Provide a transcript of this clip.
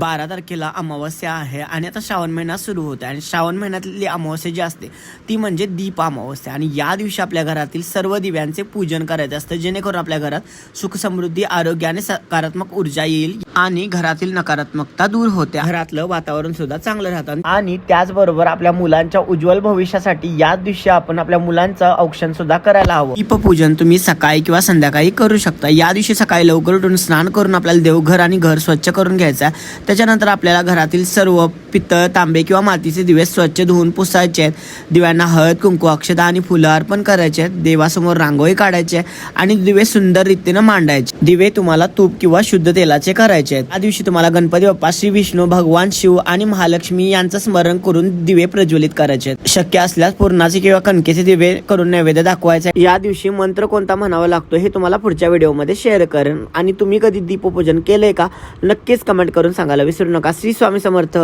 12 तारखेला अमावस्या आहे आणि आता श्रावण महिना सुरू होतो आणि श्रावण महिन्यातली अमावस्या जी असते ती म्हणजे दीप अमावस्या आणि या दिवशी आपल्या घरातील सर्व दिव्यांचे पूजन करायचे असतं, जेणेकरून आपल्या घरात सुख समृद्धी आरोग्य आणि सकारात्मक ऊर्जा येईल आणि घरातील नकारात्मकता दूर होते. घरातलं वातावरण सुद्धा चांगलं राहतं आणि त्याचबरोबर आपल्या मुलांच्या उज्ज्वल भविष्यासाठी याच दिवशी आपण आपल्या मुलांचं औक्षण सुद्धा करायला हवं. दीपपूजन तुम्ही सकाळी किंवा संध्याकाळी करू शकता. या दिवशी सकाळी लवकर उठून स्नान करून आपल्याला देवघर आणि घर स्वच्छ करून घ्यायचं आहे. त्याच्यानंतर आपल्याला घरातील सर्व पितळ, तांबे किंवा मातीचे दिवे स्वच्छ धुवून पुसायचे आहेत. दिव्यांना हळद, कुंकू, अक्षता आणि फुलं अर्पण करायचे आहेत. देवासमोर रांगोळी काढायची आहे आणि दिवे सुंदर रीतीने मांडायचे. दिवे तुम्हाला तूप किंवा शुद्ध तेलाचे करायचे आहेत. या दिवशी तुम्हाला गणपती बाप्पा, श्री विष्णू, भगवान शिव आणि महालक्ष्मी यांचं स्मरण करून दिवे प्रज्वलित करायचे आहेत. शक्य असल्यास पूर्णाचे किंवा कणकेचे दिवे करून नैवेद्य दाखवायचे. या दिवशी मंत्र कोणता म्हणावा लागतो हे तुम्हाला पुढच्या व्हिडिओमध्ये शेअर करेन. आणि तुम्ही कधी दीपपूजन केलंय का नक्कीच कमेंट करून सांगायला विसरू नका. श्री स्वामी समर्थ.